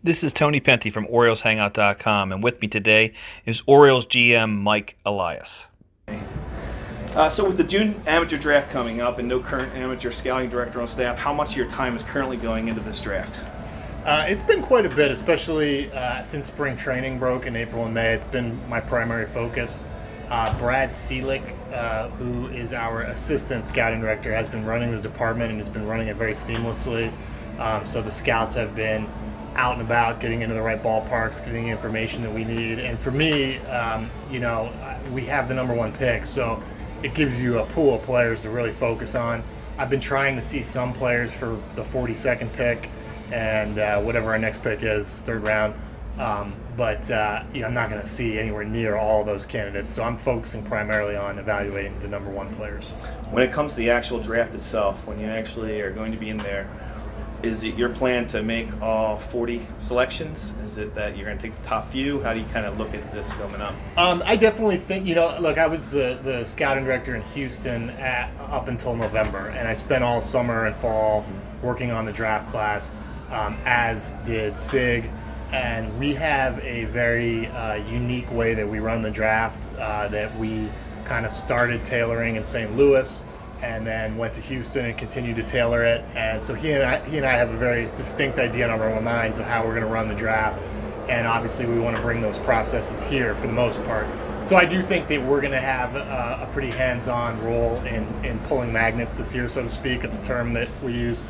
This is Tony Pente from OriolesHangout.com, and with me today is Orioles GM Mike Elias. So with the June amateur draft coming up and no current amateur scouting director on staff, how much of your time is currently going into this draft? It's been quite a bit, especially since spring training broke in April and May. It's been my primary focus. Brad Seelick, who is our assistant scouting director, has been running the department and has been running it very seamlessly. So the scouts have been out and about, getting into the right ballparks, getting the information that we need. And for me, we have the #1 pick, so it gives you a pool of players to really focus on. I've been trying to see some players for the 42nd pick and whatever our next pick is, 3rd round. But I'm not going to see anywhere near all of those candidates, so I'm focusing primarily on evaluating the #1 players. When it comes to the actual draft itself, when you actually are going to be in there, is it your plan to make all 40 selections? Is it that you're going to take the top few? How do you kind of look at this coming up? I definitely think, look, I was the scouting director in Houston up until November, and I spent all summer and fall working on the draft class, as did SIG. And we have a very unique way that we run the draft that we kind of started tailoring in St. Louis and then went to Houston and continued to tailor it. And so he and I have a very distinct idea in our own minds of how we're going to run the draft. And obviously we want to bring those processes here for the most part. So I do think that we're going to have a pretty hands-on role in pulling magnets this year, so to speak. It's a term that we use.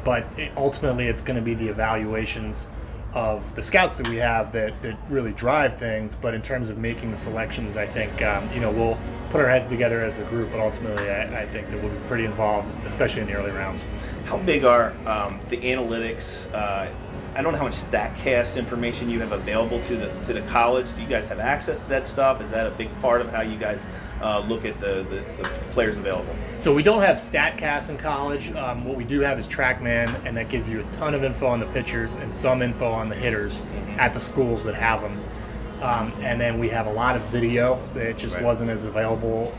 But ultimately it's going to be the evaluations of the scouts that we have that really drive things. But in terms of making the selections, I think we'll put our heads together as a group, but ultimately I think that we'll be pretty involved, especially in the early rounds. How big are the analytics? I don't know how much StatCast information you have available to the college. Do you guys have access to that stuff? Is that a big part of how you guys look at the players available? So we don't have StatCast in college. What we do have is TrackMan, and that gives you a ton of info on the pitchers and some info on the hitters at the schools that have them. And then we have a lot of video that just wasn't as available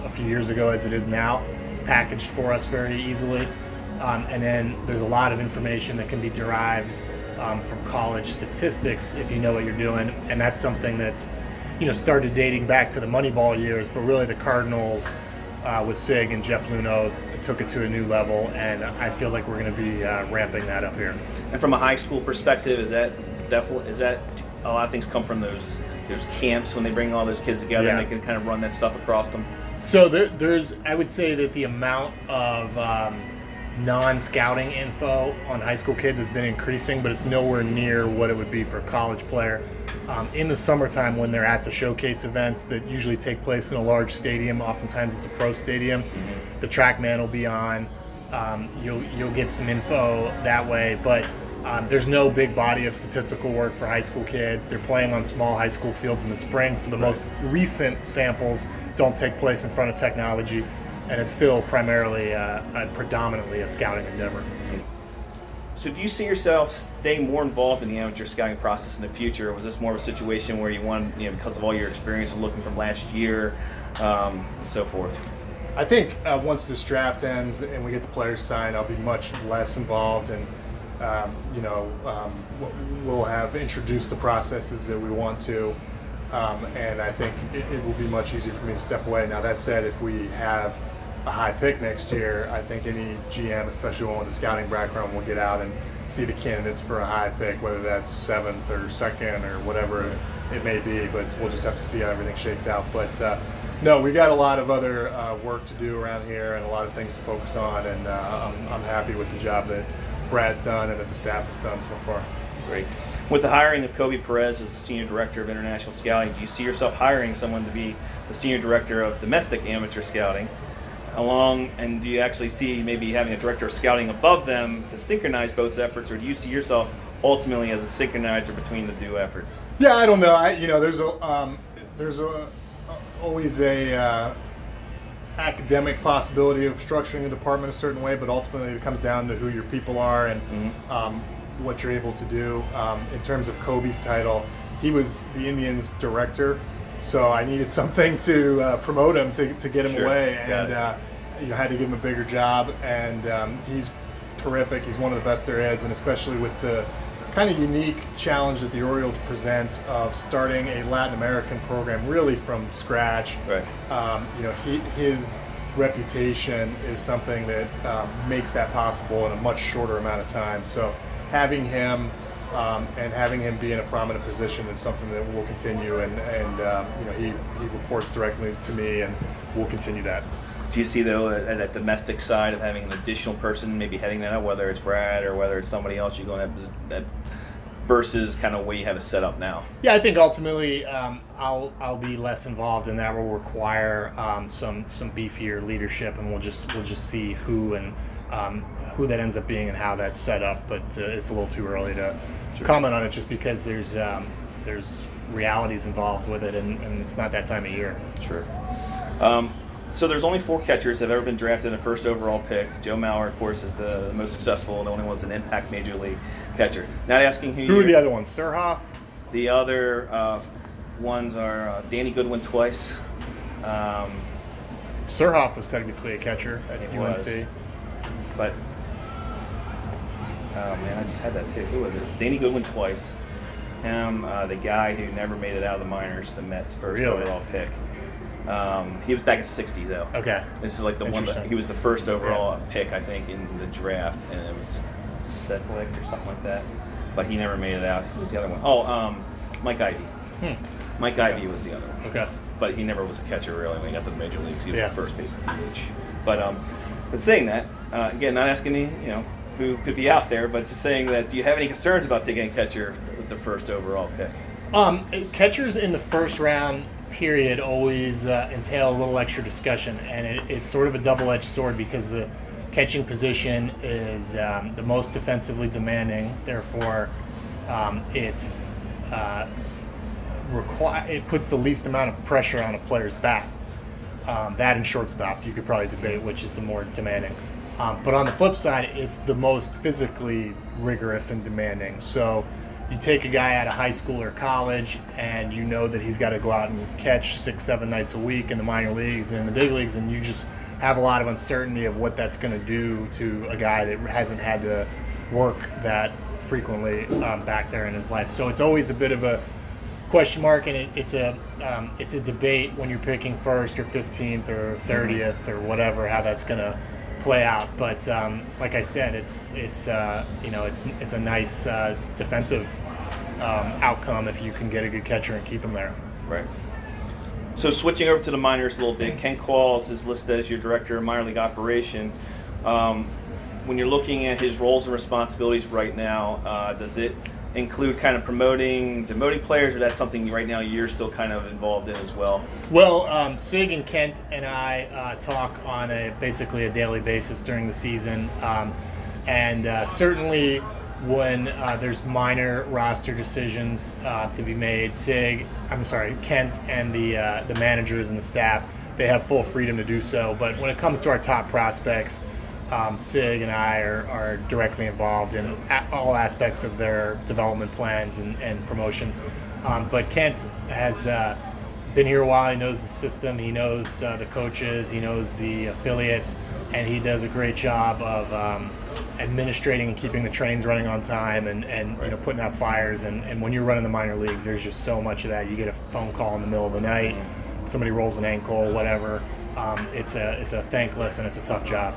a few years ago as it is now. It's packaged for us very easily. And then there's a lot of information that can be derived from college statistics if you know what you're doing. And that's something that's started dating back to the Moneyball years, but really the Cardinals with SIG and Jeff Luhnow took it to a new level, and I feel like we're going to be ramping that up here. And from a high school perspective, is that a lot of things come from those camps when they bring all those kids together and they can kind of run that stuff across them? So I would say that the amount of non-scouting info on high school kids has been increasing, but it's nowhere near what it would be for a college player. In the summertime, when they're at the showcase events that usually take place in a large stadium, oftentimes it's a pro stadium, the TrackMan will be on. You'll get some info that way, but there's no big body of statistical work for high school kids. They're playing on small high school fields in the spring, so the most recent samples don't take place in front of technology, and it's still primarily, predominantly a scouting endeavor. So do you see yourself staying more involved in the amateur scouting process in the future, or was this more of a situation where you wanted, because of all your experience and looking from last year, and so forth? I think once this draft ends and we get the players signed, I'll be much less involved, and we'll have introduced the processes that we want to, and I think it will be much easier for me to step away. Now that said, if we have a high pick next year, I think any GM, especially one with a scouting background, will get out and see the candidates for a high pick, whether that's 7th or 2nd or whatever it may be, but we'll just have to see how everything shakes out. But no, we got a lot of other work to do around here and a lot of things to focus on, and I'm happy with the job that Brad's done and that the staff has done so far. Great. With the hiring of Kobe Perez as the Senior Director of International Scouting, do you see yourself hiring someone to be the Senior Director of Domestic Amateur Scouting? And do you actually see maybe having a Director of Scouting above them to synchronize both efforts, or do you see yourself ultimately as a synchronizer between the two efforts? Yeah, I don't know. There's always a academic possibility of structuring a department a certain way, but ultimately it comes down to who your people are and what you're able to do. In terms of Kobe's title, he was the Indians director, so I needed something to promote him to get him away, and had to give him a bigger job. And he's terrific. He's one of the best there is, and especially with the kind of unique challenge that the Orioles present of starting a Latin American program really from scratch. Right. His reputation is something that makes that possible in a much shorter amount of time. So having him and having him be in a prominent position is something that will continue. He reports directly to me, and we'll continue that. Do you see, though, that domestic side of having an additional person maybe heading that up, whether it's Brad or whether it's somebody else, you're going to have that versus kind of where you have it set up now? Yeah, I think ultimately I'll be less involved in that. Will require some beefier leadership, and we'll just see who that ends up being and how that's set up. But it's a little too early to comment on it, just because there's realities involved with it, and it's not that time of year. Sure. So there's only 4 catchers that have ever been drafted in the first overall pick. Joe Mauer, of course, is the most successful and the only one that's an impact major league catcher. Not asking who are the other ones? Surhoff? The other ones are Danny Goodwin twice. Surhoff was technically a catcher at UNC. But, oh man, I just had that too. Who was it? Danny Goodwin twice. Him, the guy who never made it out of the minors, the Mets' first overall pick. He was back in '60 though. Okay. This is like the one that he was the first overall pick, I think, in the draft, and it was Sedgwick or something like that. But he never made it out. Who was the other one? Oh, Mike Ivy. Mike Ivy was the other one. Okay. But he never was a catcher really when he got to the major leagues. He was the first baseman DH. But saying that, again, not asking who could be out there, but just saying that, do you have any concerns about taking a catcher with the first overall pick? Catchers in the first round period always entail a little extra discussion, and it's sort of a double-edged sword, because the catching position is the most defensively demanding. Therefore, it puts the least amount of pressure on a player's back. That and shortstop, you could probably debate which is the more demanding. But on the flip side, it's the most physically rigorous and demanding. So you take a guy out of high school or college, and you know that he's got to go out and catch 6-7 nights a week in the minor leagues and in the big leagues, and you just have a lot of uncertainty of what that's going to do to a guy that hasn't had to work that frequently back there in his life. So it's always a bit of a question mark, and it's a debate when you're picking first or 15th or 30th or whatever, how that's going to play out. But like I said, it's a nice defensive outcome if you can get a good catcher and keep him there. Right. So switching over to the minors a little bit, Ken Qualls is listed as your director of minor league operation. When you're looking at his roles and responsibilities right now, does it include kind of promoting, demoting players, or that's something right now you're still kind of involved in as well? Well, Sig and Kent and I talk on basically a daily basis during the season, and certainly when there's minor roster decisions to be made, Kent and the managers and the staff, they have full freedom to do so. But when it comes to our top prospects, Sig and I are directly involved in all aspects of their development plans and promotions. But Kent has been here a while. He knows the system. He knows the coaches. He knows the affiliates, and he does a great job of administrating and keeping the trains running on time and putting out fires. And when you're running the minor leagues, there's just so much of that. You get a phone call in the middle of the night, somebody rolls an ankle, whatever. It's a thankless and it's a tough job.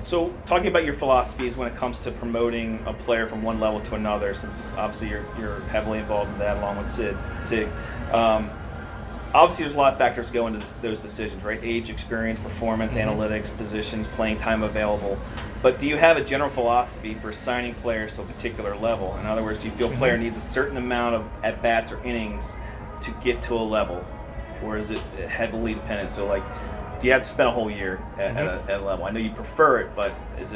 So talking about your philosophies when it comes to promoting a player from one level to another, since obviously you're heavily involved in that along with Sig. Obviously there's a lot of factors that go into those decisions, right? Age, experience, performance, analytics, positions, playing time available. But do you have a general philosophy for assigning players to a particular level? In other words, do you feel a player needs a certain amount of at-bats or innings to get to a level? Or is it heavily dependent? So like, do you have to spend a whole year at a level? I know you prefer it, but what's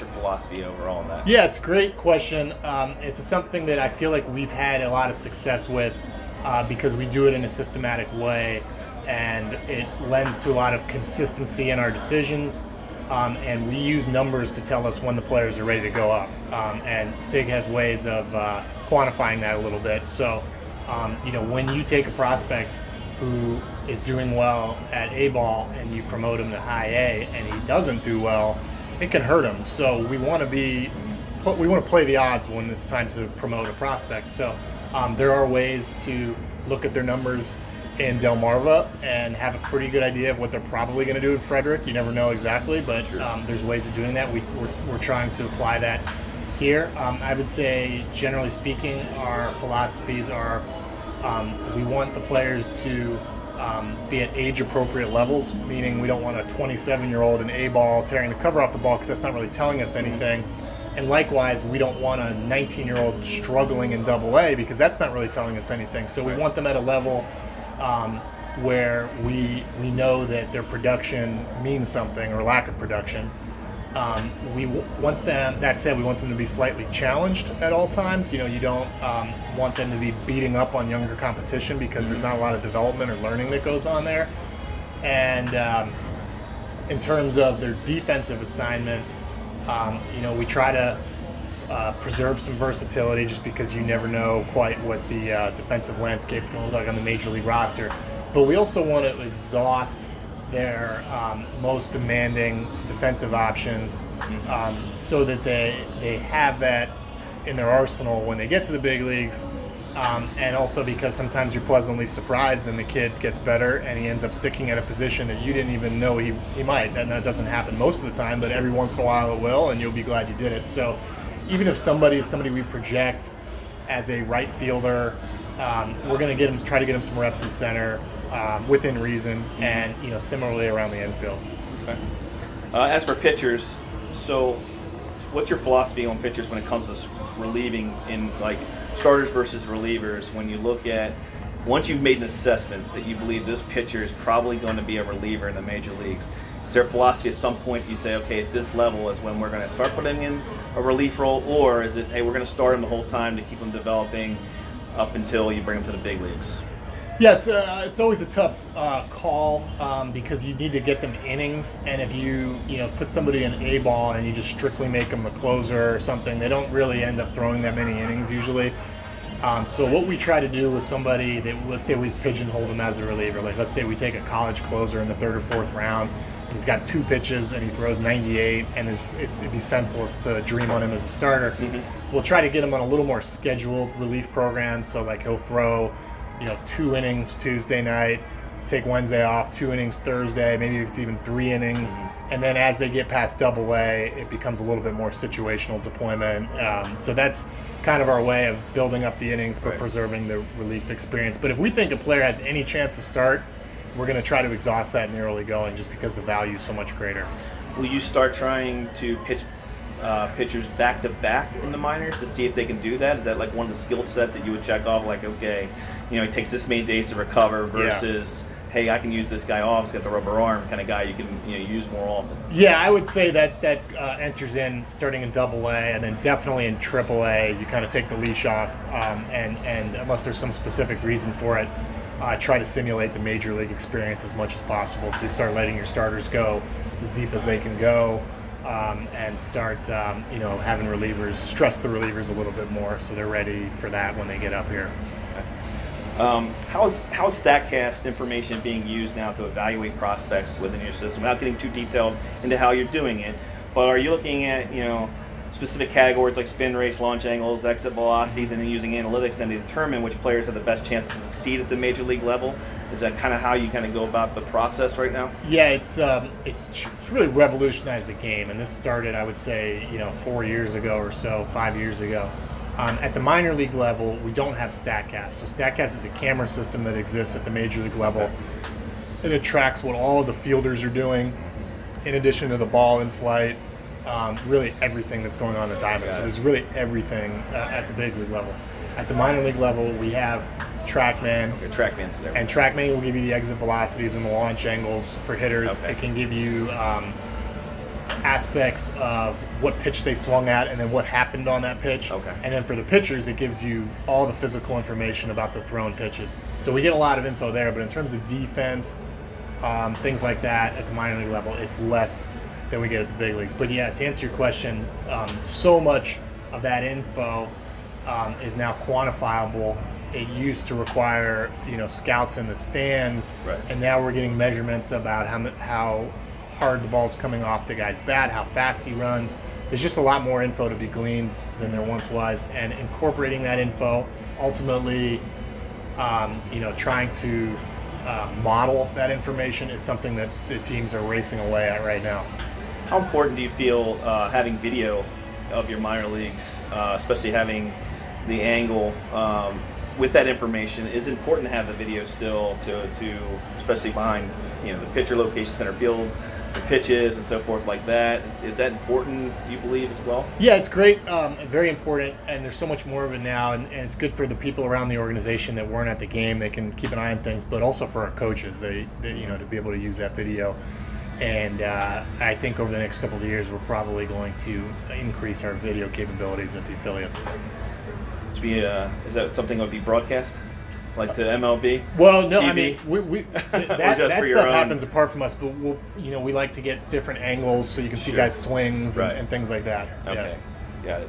your philosophy overall on that? Yeah, it's a great question. It's something that I feel like we've had a lot of success with because we do it in a systematic way, and it lends to a lot of consistency in our decisions. And we use numbers to tell us when the players are ready to go up. And Sig has ways of quantifying that a little bit. So, when you take a prospect who is doing well at A ball and you promote him to high A and he doesn't do well it can hurt them. So we want to play the odds when it's time to promote a prospect. So there are ways to look at their numbers in Delmarva and have a pretty good idea of what they're probably going to do in Frederick. You never know exactly, but there's ways of doing that. We're trying to apply that here. I would say, generally speaking, our philosophies are we want the players to be at age-appropriate levels, meaning we don't want a 27-year-old in A-ball tearing the cover off the ball because that's not really telling us anything. And likewise, we don't want a 19-year-old struggling in Double-A because that's not really telling us anything. So we want them at a level where we know that their production means something, or lack of production. We want them, that said, we want them to be slightly challenged at all times. You don't want them to be beating up on younger competition because there's not a lot of development or learning that goes on there. And in terms of their defensive assignments, we try to preserve some versatility just because you never know quite what the defensive landscape's going to look like on the Major League roster. But we also want to exhaust their most demanding defensive options so that they have that in their arsenal when they get to the big leagues. And also because sometimes you're pleasantly surprised and the kid gets better and he ends up sticking at a position that you didn't even know he might. And that doesn't happen most of the time, but every once in a while it will, and you'll be glad you did it. So even if somebody is somebody we project as a right fielder, we're going to try to get him some reps in center within reason, and similarly around the infield. Okay. As for pitchers, so what's your philosophy on pitchers when it comes to relieving in like starters versus relievers? When you look at, once you've made an assessment that you believe this pitcher is probably going to be a reliever in the major leagues, is there a philosophy at some point you say, okay, at this level is when we're going to start putting in a relief role, or is it, hey, we're going to start him the whole time to keep him developing up until you bring him to the big leagues? Yeah, it's always a tough call because you need to get them innings, and if you put somebody in A-ball and you just strictly make them a closer or something, they don't really end up throwing that many innings usually. So what we try to do with somebody that, let's say we've pigeonholed him as a reliever, like let's say we take a college closer in the 3rd or 4th round, and he's got 2 pitches and he throws 98, and it'd be senseless to dream on him as a starter. We'll try to get him on a little more scheduled relief program, so like he'll throw 2 innings Tuesday night, take Wednesday off, 2 innings Thursday, maybe it's even 3 innings, and then as they get past Double-A, it becomes a little bit more situational deployment. So that's kind of our way of building up the innings but preserving the relief experience. But if we think a player has any chance to start, we're going to try to exhaust that in the early going just because the value is so much greater. Will you start trying to pitch pitchers back to back in the minors to see if they can do that? Is that like one of the skill sets that you would check off, like, okay, it takes this many days to recover versus, hey, I can use this guy off, he's got the rubber arm kind of guy you can use more often? Yeah, I would say that enters in starting in Double-A, and then definitely in Triple-A, you kind of take the leash off, and unless there's some specific reason for it, try to simulate the major league experience as much as possible. So you start letting your starters go as deep as they can go. And start, having relievers, stress the relievers a little bit more so they're ready for that when they get up here. How's StatCast information being used now to evaluate prospects within your system? Without getting too detailed into how you're doing it, but are you looking at, specific categories like spin rates, launch angles, exit velocities, and then using analytics then to determine which players have the best chance to succeed at the major league level? Is that kind of how you kind of go about the process right now? Yeah, it's really revolutionized the game, and this started, I would say, 4 years ago or so, 5 years ago. At the minor league level, we don't have StatCast. So StatCast is a camera system that exists at the major league level. It tracks what all of the fielders are doing, in addition to the ball in flight. Really everything that's going on at Diamond. So there's really everything at the big league level. At the minor league level, we have TrackMan. Okay, TrackMan's there. And TrackMan will give you the exit velocities and the launch angles for hitters. Okay. It can give you aspects of what pitch they swung at and then what happened on that pitch. Okay. And then for the pitchers, it gives you all the physical information about the thrown pitches. So we get a lot of info there, but in terms of defense, things like that at the minor league level, it's less than we get at the big leagues. But yeah, to answer your question, so much of that info is now quantifiable. It used to require scouts in the stands, right, and now we're getting measurements about how hard the ball's coming off the guy's bat, how fast he runs. There's just a lot more info to be gleaned than there once was, and incorporating that info, ultimately, trying to model that information is something that the teams are racing away at right now. How important do you feel having video of your minor leagues, especially having the angle with that information? Is it important to have the video still to especially behind the pitcher location, center field, the pitches and so forth like that? Is that important, do you believe, as well? Yeah, it's great, very important, and there's so much more of it now, and it's good for the people around the organization that weren't at the game. They can keep an eye on things, but also for our coaches, they to be able to use that video. And I think over the next couple of years, we're probably going to increase our video capabilities at the affiliates. Is that something that would be broadcast? Like to MLB? Well, no, TV? I mean, that stuff happens apart from us, but we like to get different angles so you can see guys' swings and things like that. Okay, got it.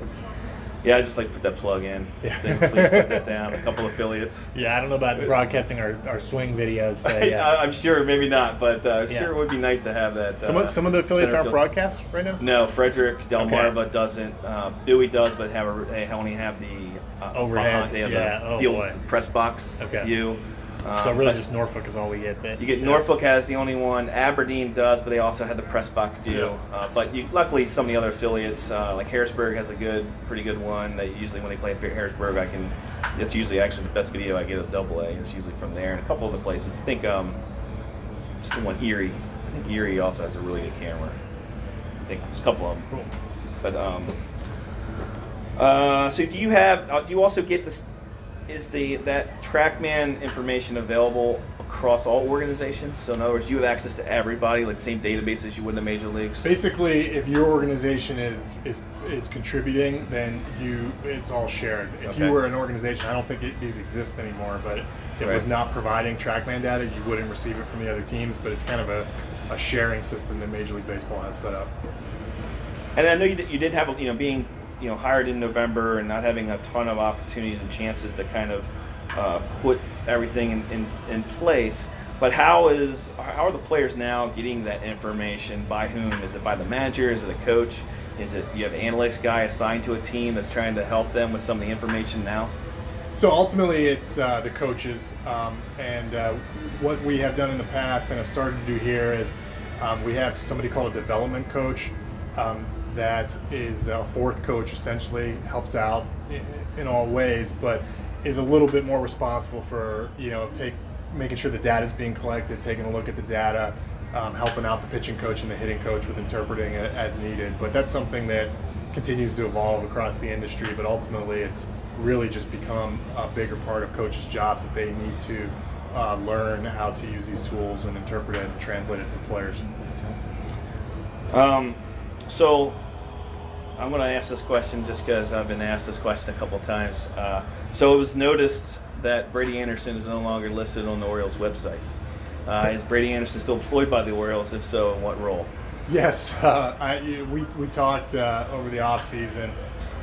Yeah, I just like to put that plug in. Yeah. Please put that down. A couple affiliates. Yeah, I don't know about broadcasting our swing videos, but yeah. I'm sure, maybe not, but sure it would be nice to have that. Some of the affiliates aren't broadcast right now? No, Frederick, Delmarva doesn't. Bowie does, but they only have the overhead. They have the press box view. So really just Norfolk is all we get. Norfolk has the only one. Aberdeen does, but they also have the press box view. Yeah. But luckily, some of the other affiliates, like Harrisburg, has a pretty good one. They usually, when they play at Harrisburg, it's usually actually the best video I get of AA. It's usually from there, and a couple of the places. I think just the one Erie. I think Erie also has a really good camera. I think there's a couple of them. Cool. But so do you also get this? Is that TrackMan information available across all organizations? So in other words, you have access to everybody, like the same database as you would in the major leagues? Basically, if your organization is contributing, then it's all shared. If you were an organization, I don't think these exist anymore, but if it was not providing TrackMan data, you wouldn't receive it from the other teams, but it's kind of a sharing system that Major League Baseball has set up. And I know you did have, being hired in November and not having a ton of opportunities and chances to kind of put everything in place. But how are the players now getting that information? By whom? Is it by the manager? Is it a coach? Is it you have an analytics guy assigned to a team that's trying to help them with some of the information now? So ultimately, it's the coaches, and what we have done in the past and have started to do here is we have somebody called a development coach. That is a fourth coach, essentially helps out in all ways, but is a little bit more responsible for making sure the data is being collected, taking a look at the data, helping out the pitching coach and the hitting coach with interpreting it as needed. But that's something that continues to evolve across the industry. But ultimately, it's really just become a bigger part of coaches' jobs that they need to learn how to use these tools and interpret it and translate it to the players. So I'm going to ask this question just because I've been asked this question a couple of times. So it was noticed that Brady Anderson is no longer listed on the Orioles website. Is Brady Anderson still employed by the Orioles? If so, in what role? Yes, we talked over the off season.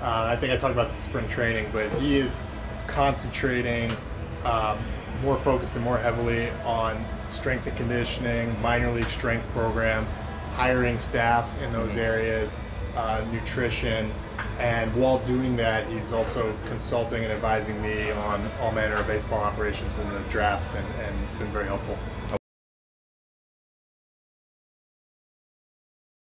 I think I talked about this in spring training, but he is concentrating more focused and more heavily on strength and conditioning, minor league strength program, hiring staff in those areas, nutrition, and while doing that, he's also consulting and advising me on all manner of baseball operations in the draft, and it's been very helpful.